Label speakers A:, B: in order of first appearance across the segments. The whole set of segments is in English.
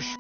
A: Here's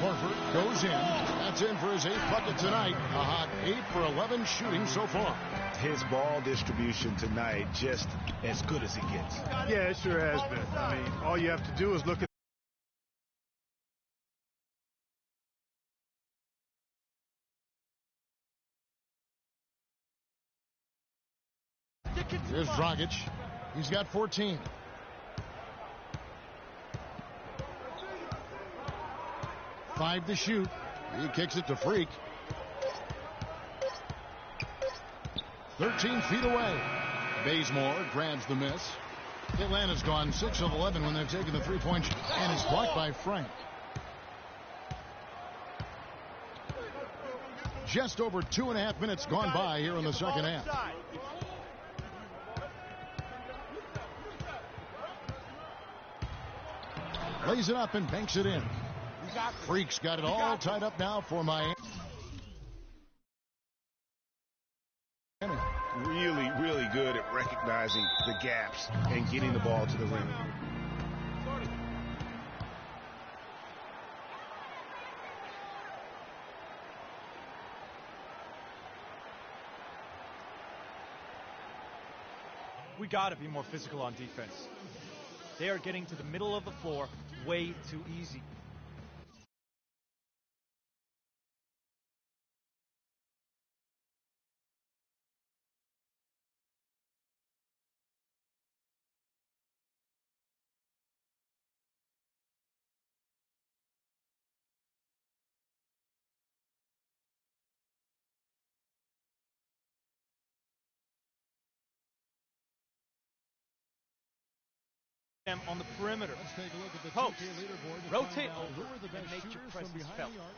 A: Horford goes in. That's in for his 8th bucket tonight. A hot 8 for 11 shooting so far.
B: His ball distribution tonight just as good as it gets.
C: Yeah, it sure has been. I mean, all you have to do is look at
A: Here's Dragic. He's got 14. Five to shoot. He kicks it to Freak. 13 feet away. Bazemore grabs the miss. Atlanta's gone 6 of 11 when they've taken the three-point shot, and it's blocked by Frank. Just over 2.5 minutes gone by here in the second half. Lays it up and banks it in. Freak's got it all tied up now for Miami.
B: Really, really good at recognizing the gaps and getting the ball to the rim.
D: We got to be more physical on defense. They are getting to the middle of the floor way too easy. Them on the perimeter.
A: Let's take a look at the
D: Post.
A: 2K leaderboard.
D: Rotate
A: Who
D: over
A: are the
D: and
A: best
D: make your
A: shooters
D: presence
A: from behind
D: felt.
A: the arc?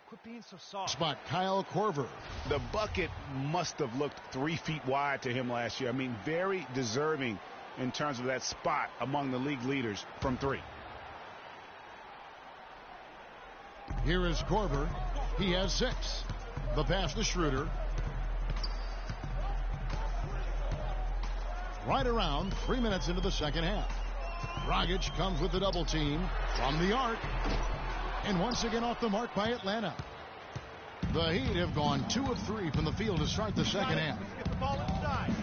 D: Quit being so soft.
A: Spot Kyle Korver.
B: The bucket must have looked 3 feet wide to him last year. I mean, very deserving in terms of that spot among the league leaders from 3.
A: Here is Korver. He has 6. The pass to Schroeder. Right around 3 minutes into the second half. Dragic comes with the double team from the arc. And once again off the mark by Atlanta. The Heat have gone 2 of 3 from the field to start the second half.
D: Get the ball inside.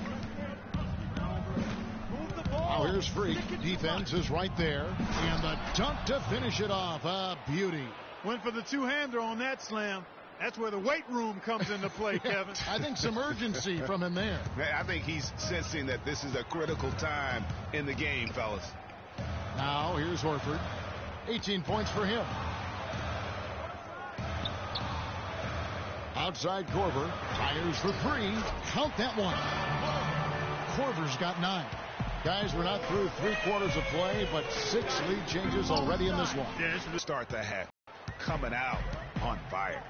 D: Move the ball.
A: Now here's Freak. Defense is right there. And the dunk to finish it off. A beauty.
C: went for the two-hander on that slam. That's where the weight room comes into play, Kevin.
A: I think some urgency from him there.
B: I think he's sensing that this is a critical time in the game, fellas.
A: Now here's Horford. 18 points for him. Outside Korver. Fires for 3. Count that one. Korver's got 9. Guys, we're not through 3/4 of play, but 6 lead changes already in this one.
B: Yeah, it's the start the half. Coming out on fire.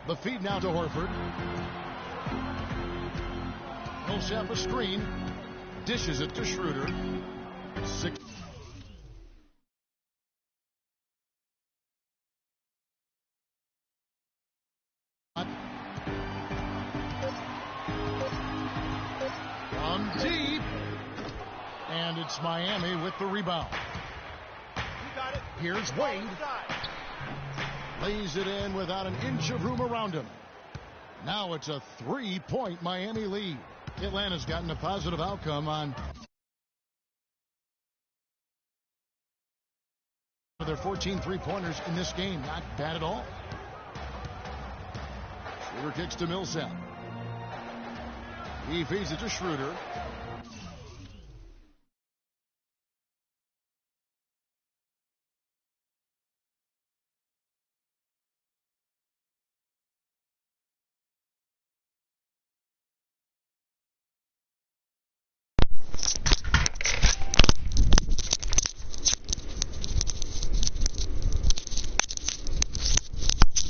A: The feed now to Horford. He'll set up a screen. Dishes it to Schroeder. 6. From deep. And it's Miami with the rebound. Here's Wade. Lays it in without an inch of room around him. Now it's a 3-point Miami lead. Atlanta's gotten a positive outcome on their 14 three-pointers in this game. Not bad at all. Schroeder kicks to Millsap. He feeds it to Schroeder.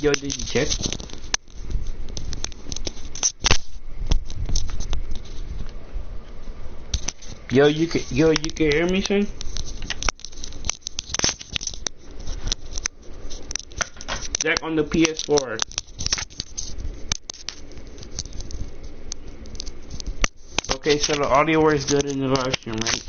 E: Yo, did you check? Yo, you can hear me, son? Jack on the PS4. Okay, so the audio works good in the live stream, right?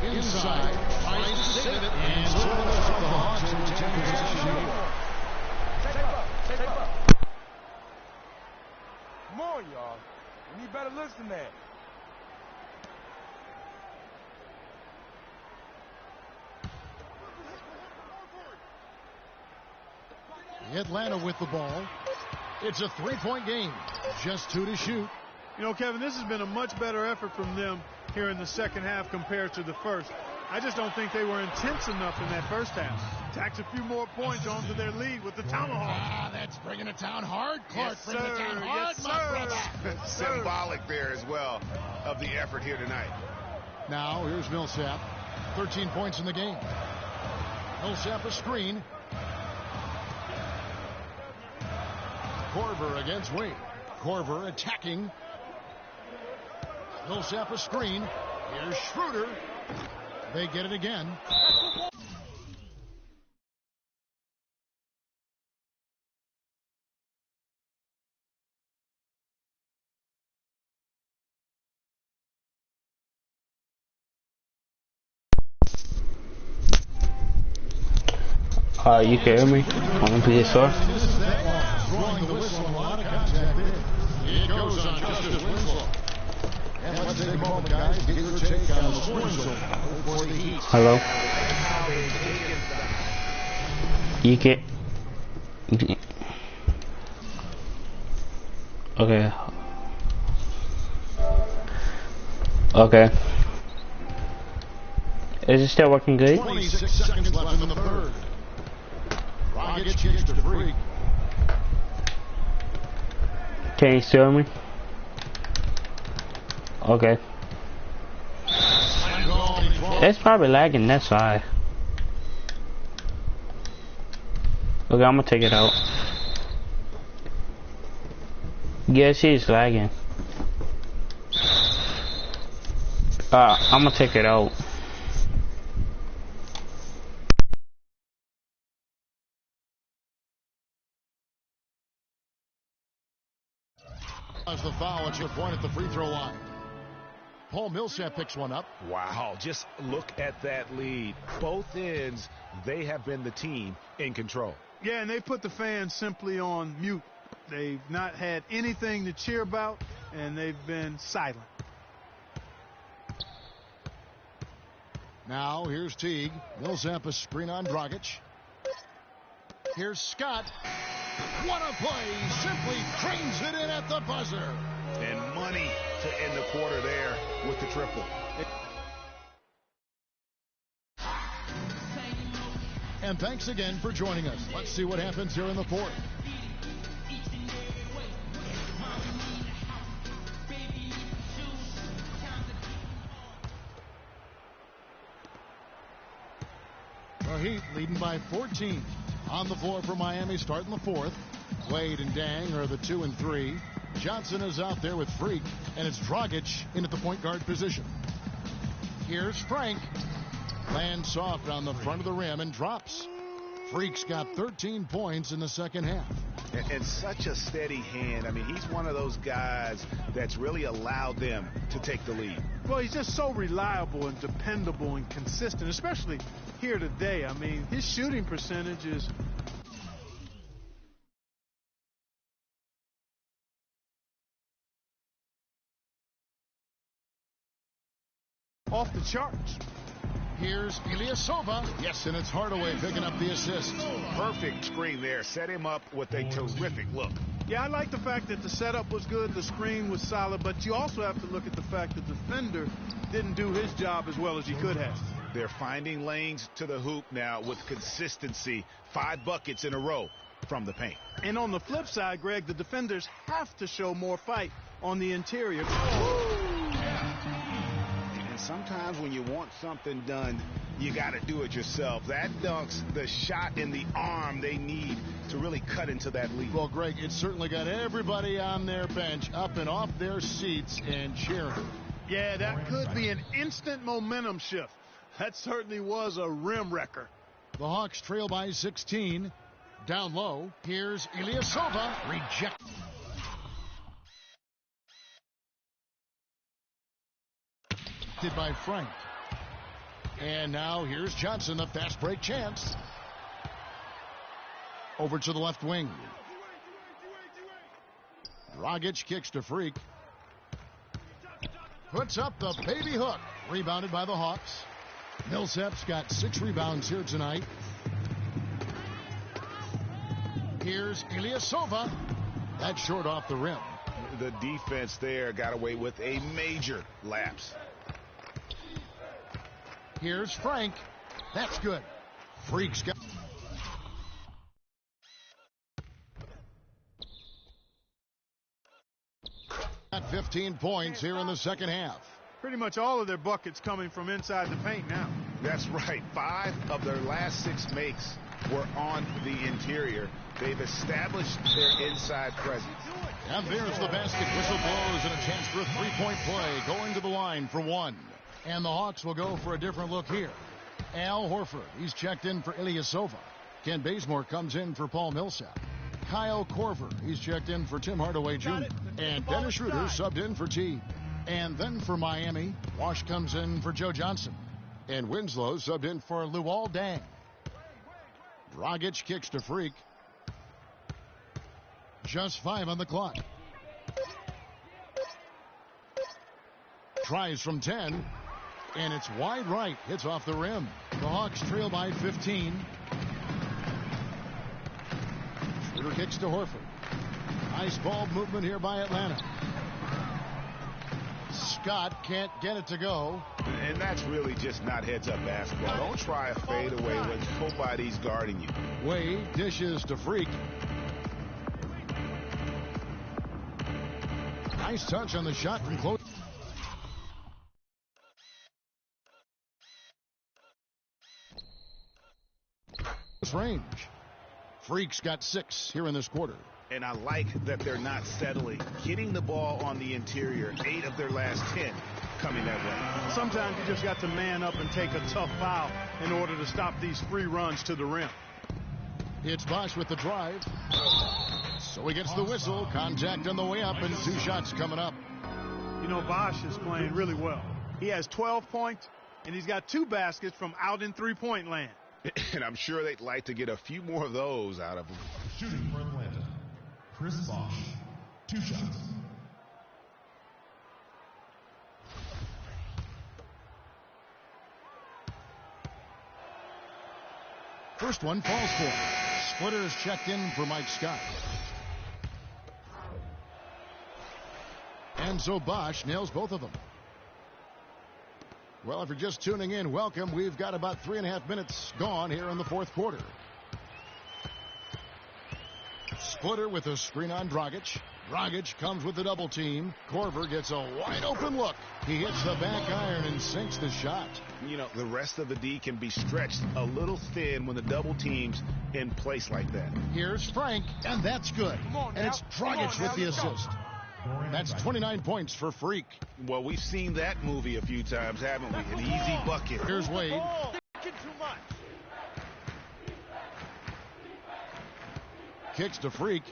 A: Inside, tries to save it, and so the Hawks will take possession.
F: Come on, y'all. We need better looks than that.
A: Atlanta with the ball. It's a 3-point game. Just 2 to shoot.
C: You know, Kevin, this has been a much better effort from them here in the second half compared to the first. I just don't think they were intense enough in that first half. Tacked a few more points onto their lead with the tomahawk.
A: That's bringing it down hard, Clark.
C: Yes,
A: bringing it
C: sir.
A: down hard,
C: Yes,
A: my
C: sir.
A: brother.
C: Yes, sir.
B: Symbolic there as well of the effort here tonight.
A: Now, here's Millsap. 13 points in the game. Millsap a screen. Korver against Wade. Korver attacking. Millsap a screen. Here's Schroeder. They get it again.
E: You can hear me on the PS4?
A: Throwing the whistle, a lot of contact there. It goes on Justice Winslow. And let's take a moment, guys. Get your take on the scoring zone for the Heat.
E: Hello? You can... Okay. Okay. Is it still working good?
A: 26 seconds left in the third. Rockets kicks to Freak.
E: Can you still hear me? Okay. It's probably lagging, that's why. Okay, I'm gonna take it out. Yeah, she's lagging. I'm gonna take it out.
A: As the foul, it's your point at the free throw line. Paul Millsap picks one up.
B: Wow, just look at that lead. Both ends, they have been the team in control.
C: Yeah, and they put the fans simply on mute. They've not had anything to cheer about, and they've been silent.
A: Now, here's Teague. Millsap a screen on Dragic. Here's Scott. What a play. Simply cranes it in at the buzzer.
B: And money to end the quarter there with the triple.
A: And thanks again for joining us. Let's see what happens here in the fourth. The Heat leading by 14. On the floor for Miami starting the fourth. Wade and Dang are the 2 and 3. Johnson is out there with Freak, and it's Dragic in at the point guard position. Here's Frank. Lands soft on the front of the rim and drops. Freak's got 13 points in the second half.
B: And such a steady hand. I mean, he's one of those guys that's really allowed them to take the lead.
C: Well, he's just so reliable and dependable and consistent, especially here today. I mean, his shooting percentage is off the charts.
A: Here's Ilyasova. Yes, and it's Hardaway picking up the assist.
B: Perfect screen there. Set him up with a terrific look.
C: Yeah, I like the fact that the setup was good, the screen was solid, but you also have to look at the fact that the defender didn't do his job as well as he could have.
B: They're finding lanes to the hoop now with consistency. 5 buckets in a row from the paint.
C: And on the flip side, Greg, the defenders have to show more fight on the interior.
B: And sometimes when you want something done, you got to do it yourself. That dunks the shot in the arm they need to really cut into that lead.
A: Well, Greg, it certainly got everybody on their bench up and off their seats and cheering.
C: Yeah, that could be an instant momentum shift. That certainly was a rim wrecker.
A: The Hawks trail by 16. Down low, here's Ilyasova. Reject. By Frank. And now here's Johnson, the fast break chance. Over to the left wing. Dragic kicks to Freak. Puts up the baby hook. Rebounded by the Hawks. Millsap's got 6 rebounds here tonight. Here's Ilyasova. That's short off the rim.
B: The defense there got away with a major lapse.
A: Here's Frank. That's good. Freak's got 15 points here in the second half.
C: Pretty much all of their buckets coming from inside the paint now.
B: That's right. 5 of their last 6 makes were on the interior. They've established their inside presence.
A: And there's the basket. Whistle blows and a chance for a 3-point play. Going to the line for 1. And the Hawks will go for a different look here. Al Horford, he's checked in for Ilyasova. Ken Bazemore comes in for Paul Millsap. Kyle Korver, he's checked in for Tim Hardaway Jr. And Dennis Schroeder subbed in for T. And then for Miami, Wash comes in for Joe Johnson. And Winslow subbed in for Luol Deng. Dragic kicks to Freak. Just 5 on the clock. Tries from 10. And it's wide right. Hits off the rim. The Hawks trail by 15. Schroeder kicks to Horford. Nice ball movement here by Atlanta. Scott can't get it to go.
B: And that's really just not heads-up basketball. Don't try a fadeaway when nobody's guarding you.
A: Wade dishes to Freak. Nice touch on the shot from close. Range. Freak's got 6 here in this quarter.
B: And I like that they're not settling. Getting the ball on the interior, 8 of their last 10 coming that way.
C: Sometimes you just got to man up and take a tough foul in order to stop these free runs to the rim.
A: It's Bosch with the drive. So he gets the whistle. Contact on the way up and 2 shots coming up.
C: You know, Bosch is playing really well. He has 12 points, and he's got 2 baskets from out in three-point land.
B: And I'm sure they'd like to get a few more of those out of him.
G: Shooting for Atlanta, Chris Bosch, 2 shots.
A: First one falls for. Splitters checked in for Mike Scott. And so Bosch nails both of them. Well, if you're just tuning in, welcome. We've got about 3.5 minutes gone here in the fourth quarter. Splitter with a screen on Dragic. Dragic comes with the double team. Korver gets a wide open look. He hits the back iron and sinks the shot.
B: You know, the rest of the D can be stretched a little thin when the double team's in place like that.
A: Here's Frank, and that's good. And it's Dragic with the assist. That's 29 points for Freak.
B: Well, we've seen that movie a few times, haven't we? An easy bucket.
A: Here's Wade. Kicks to Freak.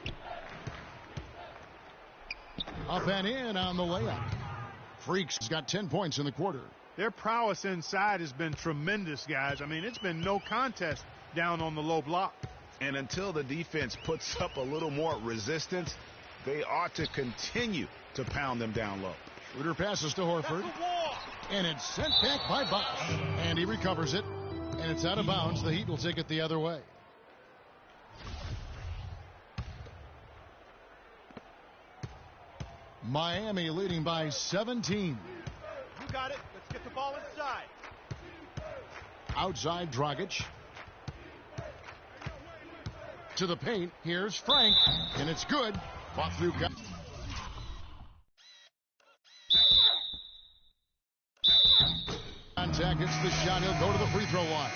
A: Up and in on the layup. Freak's got 10 points in the quarter.
C: Their prowess inside has been tremendous, guys. I mean, it's been no contest down on the low block.
B: And until the defense puts up a little more resistance, they ought to continue to pound them down low.
A: Schroeder passes to Horford. And it's sent back by Bosch. And he recovers it. And it's out of bounds. The Heat will take it the other way. Miami leading by 17.
D: You got it. Let's get the ball inside.
A: Outside Dragic. To the paint. Here's Frank. And it's good. Fought through. Contact. It's the shot. He'll go to the free throw line.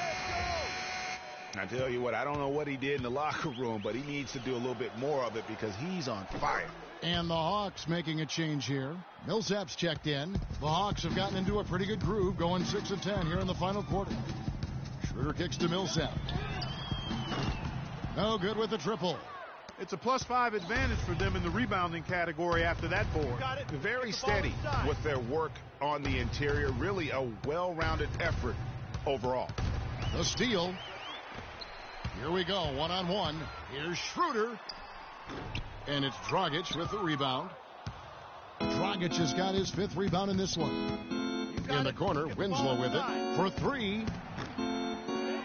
B: I tell you what, I don't know what he did in the locker room, but he needs to do a little bit more of it because he's on fire.
A: And the Hawks making a change here. Millsap's checked in. The Hawks have gotten into a pretty good groove, going 6 of 10 here in the final quarter. Schroeder kicks to Millsap. No good with the triple.
C: It's a +5 advantage for them in the rebounding category after that board.
B: Very steady with their work on the interior. Really a well-rounded effort overall.
A: The steal. Here we go, one-on-one. Here's Schroeder. And it's Dragic with the rebound. Dragic has got his 5th rebound in this one. In the corner, Winslow with it for 3.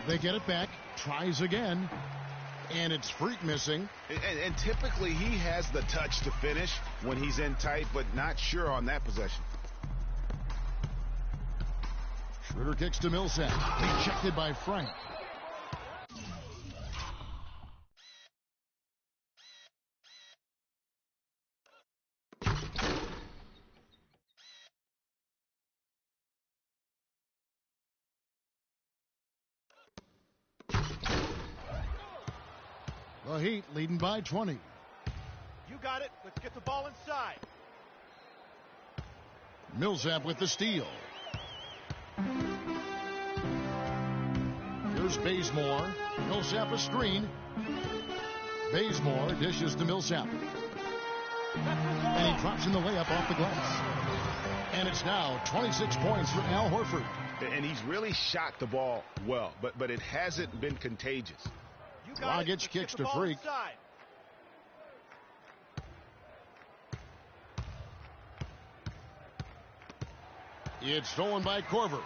A: They get it back. Tries again. And it's Freak missing.
B: And typically he has the touch to finish when he's in tight, but not sure on that possession.
A: Schroeder kicks to Millsap. Rejected by Frank. The Heat leading by 20.
D: You got it. Let's get the ball inside.
A: Millsap with the steal. Here's Bazemore. Millsap a screen. Bazemore dishes to Millsap. And he drops in the layup off the glass. And it's now 26 points for Al Horford.
B: And he's really shot the ball well, but it hasn't been contagious.
A: Dragic kicks to Freak.
D: Inside.
A: It's stolen by Korver.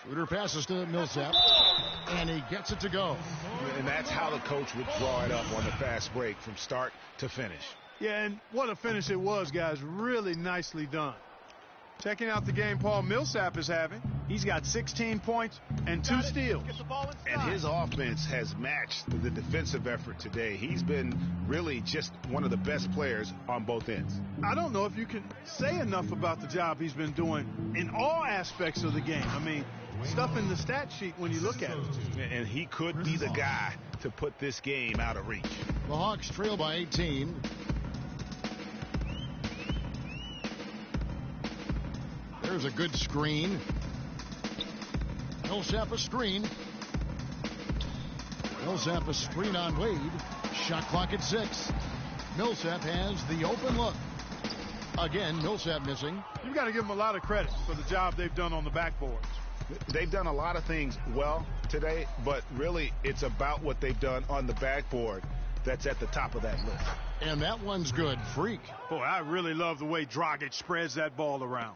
A: Schroeder passes to Millsap. And he gets it to go.
B: And that's how the coach would draw it up on the fast break from start to finish.
C: Yeah, and what a finish it was, guys. Really nicely done. Checking out the game Paul Millsap is having. He's got 16 points and 2 steals.
B: And his offense has matched the defensive effort today. He's been really just one of the best players on both ends.
C: I don't know if you can say enough about the job he's been doing in all aspects of the game. I mean, stuff in the stat sheet when you look at it.
B: And he could be the guy to put this game out of reach.
A: The Hawks trail by 18. There's a good screen. Millsap a screen. Millsap a screen on Wade. Shot clock at 6. Millsap has the open look. Again, Millsap missing.
C: You've got to give them a lot of credit for the job they've done on the backboards.
B: They've done a lot of things well today, but really it's about what they've done on the backboard that's at the top of that list.
A: And that one's good. Freak.
C: Boy, I really love the way Dragic spreads that ball around.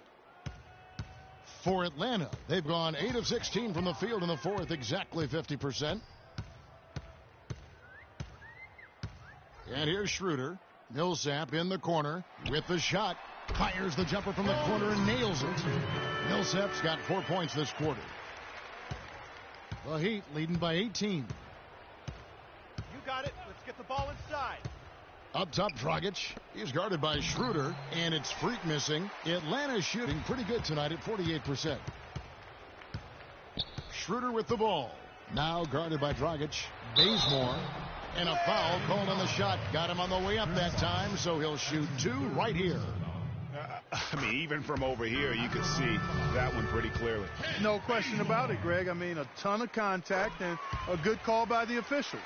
A: For Atlanta, they've gone 8 of 16 from the field in the fourth, exactly 50%. And here's Schroeder. Millsap in the corner with the shot. Fires the jumper from the corner and nails it. Millsap's got 4 points this quarter. The Heat leading by 18.
D: You got it. Let's get the ball inside.
A: Up top, Dragic. He's guarded by Schroeder, and it's Freak missing. Atlanta's shooting pretty good tonight at 48%. Schroeder with the ball. Now guarded by Dragic. Bazemore. And a foul called on the shot. Got him on the way up that time, so he'll shoot 2 right here.
B: I mean, even from over here, you could see that one pretty clearly.
C: No question about it, Greg. I mean, a ton of contact and a good call by the officials.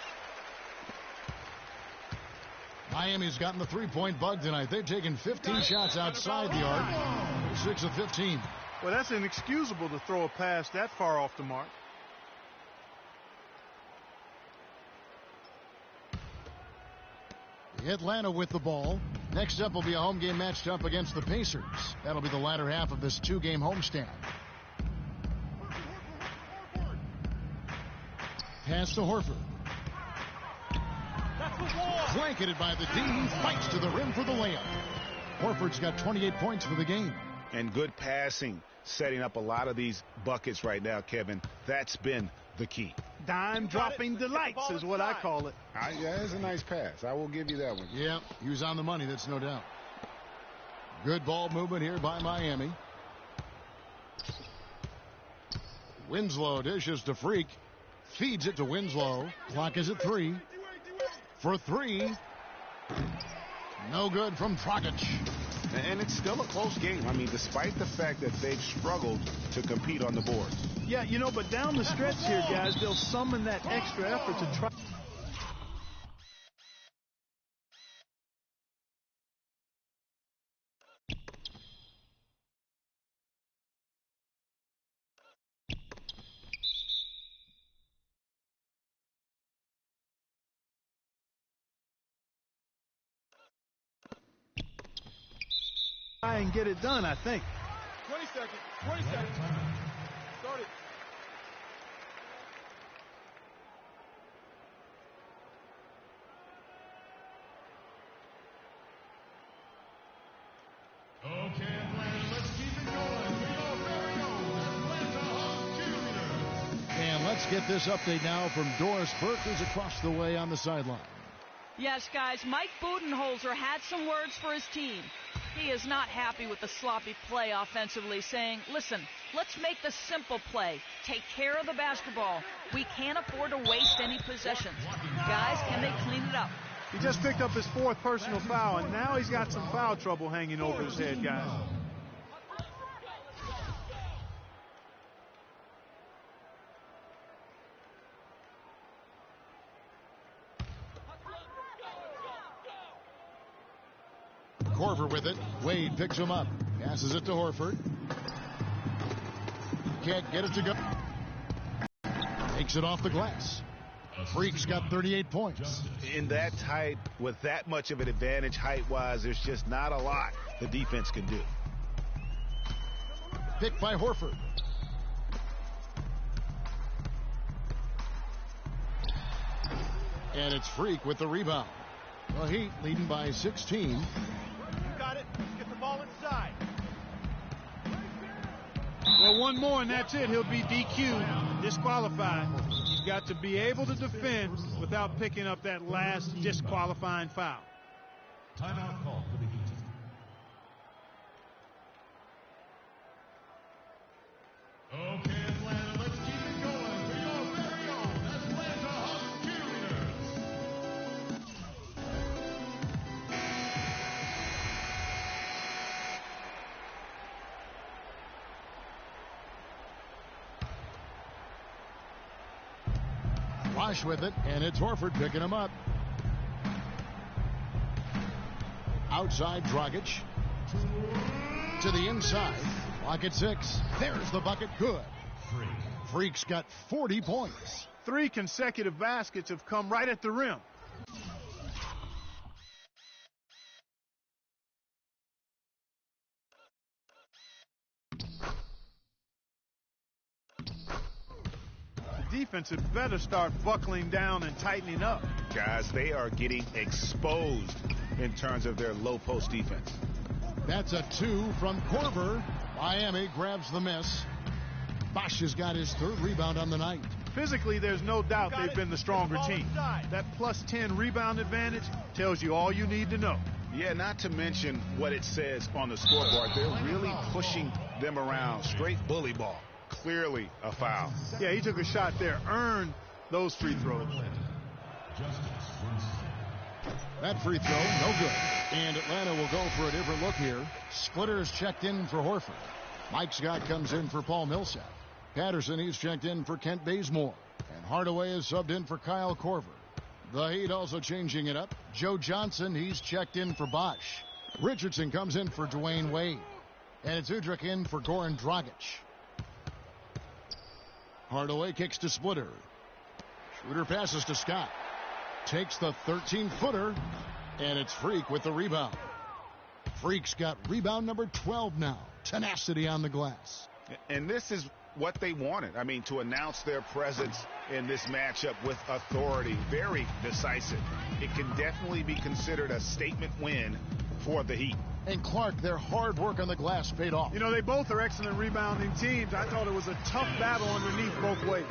A: Miami's gotten the three-point bug tonight. They've taken 15 shots outside the arc. 6 of 15.
C: Well, that's inexcusable to throw a pass that far off the mark.
A: Atlanta with the ball. Next up will be a home game matched up against the Pacers. That'll be the latter half of this 2-game homestand. Pass to Horford. Blanketed by the D. Fights to the rim for the layup. Horford's got 28 points for the game.
B: And good passing, setting up a lot of these buckets right now, Kevin. That's been the key.
C: Dime dropping delights is what I call it.
B: Yeah, it's a nice pass. I will give you that one.
A: Yeah, he was on the money, that's no doubt. Good ball movement here by Miami. Winslow dishes to Freak. Feeds it to Winslow. Clock is at 3. For 3. No good from Dragic.
B: And it's still a close game. I mean, despite the fact that they've struggled to compete on the boards.
C: Yeah, you know, but down the stretch here, guys, they'll summon that extra effort to try. And get it done, I think.
F: 20 seconds. 20 seconds. Start it.
G: Okay, Atlanta, let's keep it going. We are very own Atlanta Hawks cheerleaders.
A: And let's get this update now from Doris Burke, who's across the way on the sideline.
H: Yes, guys, Mike Budenholzer had some words for his team. He is not happy with the sloppy play offensively, saying, listen, let's make the simple play. Take care of the basketball. We can't afford to waste any possessions. Guys, can they clean it up?
C: He just picked up his 4th personal foul, and now he's got some foul trouble hanging over his head, guys.
A: Korver with it. Wade picks him up. Passes it to Horford. Can't get it to go. Takes it off the glass. Freak's got 38 points.
B: In that tight, with that much of an advantage height-wise, there's just not a lot the defense can do.
A: Picked by Horford. And it's Freak with the rebound. The Heat leading by 16.
F: You got it. Get the ball inside.
C: Well, one more and that's it. He'll be DQ'd, disqualified. He's got to be able to defend without picking up that last disqualifying foul.
G: Timeout call for the Heat. Okay, Atlanta, let's keep it going. We are very own Atlanta Hawks cheerleaders.
A: Rush with it, and it's Horford picking him up. Outside Dragic. To the inside. Lock at 6. There's the bucket. Good. Freak's got 40 points.
C: 3 consecutive baskets have come right at the rim. The defense had better start buckling down and tightening up.
B: Guys, they are getting exposed in terms of their low post defense.
A: That's a 2 from Korver. Miami grabs the miss. Bosch has got his 3rd rebound on the night.
C: Physically, there's no doubt they've been the stronger team. That plus 10 rebound advantage tells you all you need to know.
B: Yeah, not to mention what it says on the scoreboard. They're really pushing them around. Straight bully ball. Clearly a foul.
C: Yeah, he took a shot there, earned those free throws.
A: That free throw, no good. And Atlanta will go for a different look here. Splitter's checked in for Horford. Mike Scott comes in for Paul Millsap. Patterson, he's checked in for Kent Bazemore. And Hardaway is subbed in for Kyle Korver. The Heat also changing it up. Joe Johnson, he's checked in for Bosch. Richardson comes in for Dwayne Wade. And it's Udrih in for Goran Dragic. Hardaway kicks to Splitter. Schroeder passes to Scott. Takes the 13-footer. And it's Freak with the rebound. Freak's got rebound number 12 now. Tenacity on the glass.
B: And this is what they wanted. I mean, to announce their presence in this matchup with authority. Very decisive. It can definitely be considered a statement win for the Heat.
A: And Clark, their hard work on the glass paid off.
C: You know, they both are excellent rebounding teams. I thought it was a tough battle underneath both ways.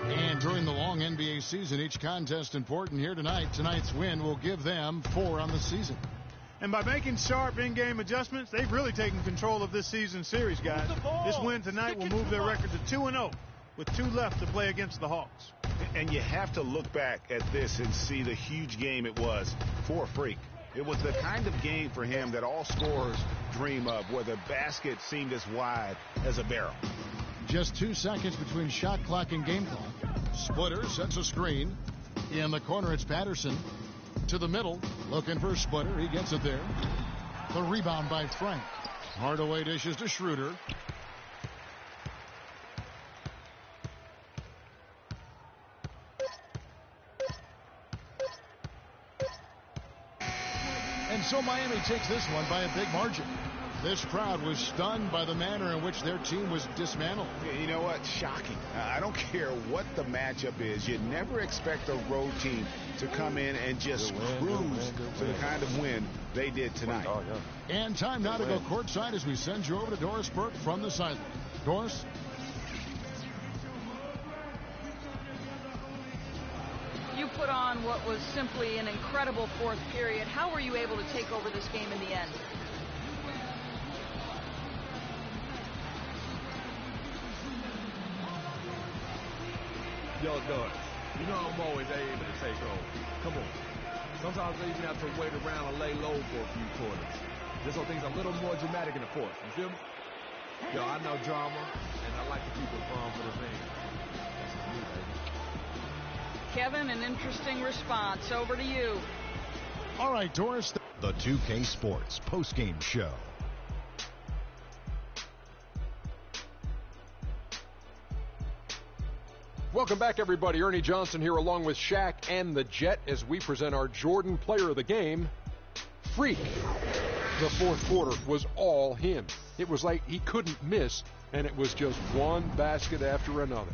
A: And during the long NBA season, each contest important here tonight. Tonight's win will give them 4 on the season.
C: And by making sharp in-game adjustments, they've really taken control of this season series, guys. This win tonight will move their record to 2-0 with 2 left to play against the Hawks.
B: And you have to look back at this and see the huge game it was for Freak. It was the kind of game for him that all scorers dream of, where the basket seemed as wide as a barrel.
A: Just 2 seconds between shot clock and game clock. Splitter sets a screen. In the corner, it's Patterson. To the middle, looking for Splitter. He gets it there. The rebound by Frank. Hardaway dishes to Schroeder. And so Miami takes this one by a big margin. This crowd was stunned by the manner in which their team was dismantled.
B: You know what? Shocking. I don't care what the matchup is. You never expect a road team to come in and just cruise to the kind of win they did tonight.
A: And time now to go courtside as we send you over to Doris Burke from the sideline. Doris?
H: You put on what was simply an incredible fourth period. How were you able to take over this game in the end?
F: Yo, Doug, you know I'm always able to take over. Come on. Sometimes I even have to wait around and lay low for a few quarters. Just so things are a little more dramatic in the fourth. You feel me? Yo, I know drama, and I like to keep it fun for the fans. That's just me, baby.
H: Kevin, an interesting response. Over to you.
A: All right, Doris.
I: The 2K Sports postgame show.
J: Welcome back, everybody. Ernie Johnson here along with Shaq and the Jet as we present our Jordan Player of the Game, Freak. The fourth quarter was all him. It was like he couldn't miss, and it was just one basket after another.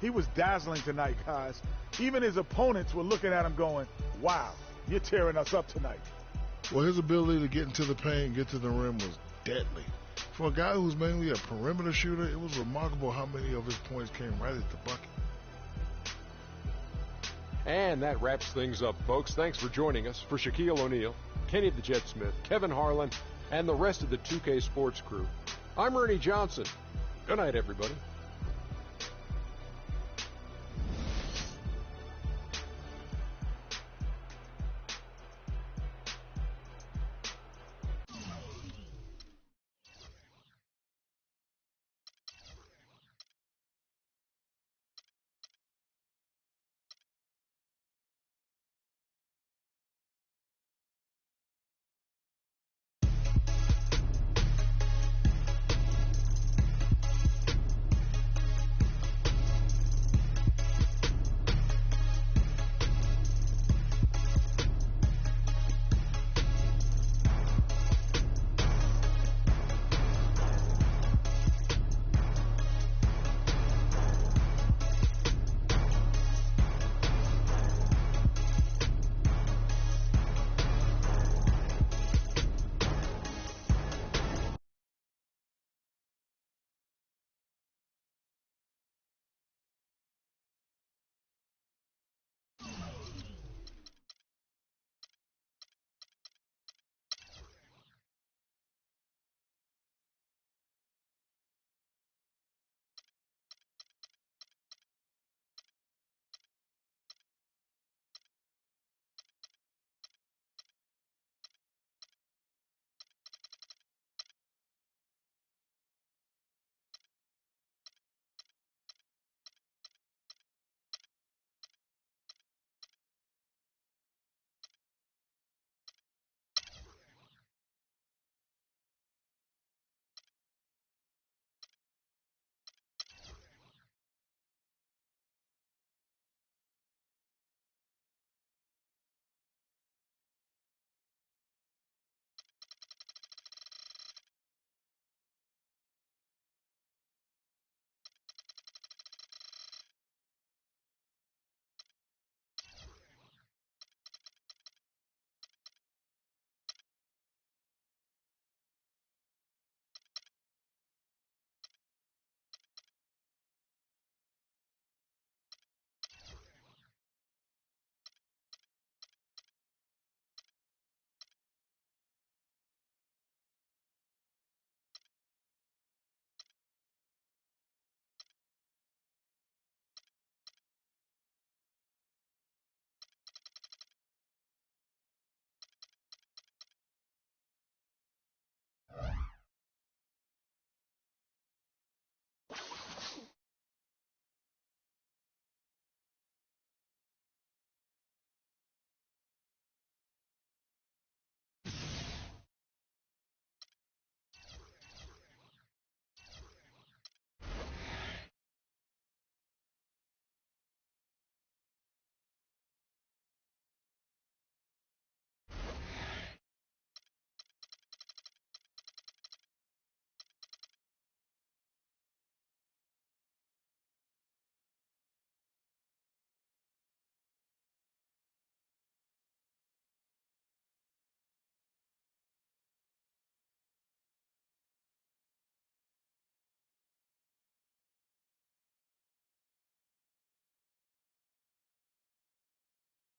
C: He was dazzling tonight, guys. Even his opponents were looking at him going, wow, you're tearing us up tonight.
K: Well, his ability to get into the paint, get to the rim was deadly. For a guy who's mainly a perimeter shooter, it was remarkable how many of his points came right at the bucket.
J: And that wraps things up, folks. Thanks for joining us. For Shaquille O'Neal, Kenny the Jet Smith, Kevin Harlan, and the rest of the 2K Sports crew, I'm Ernie Johnson. Good night, everybody.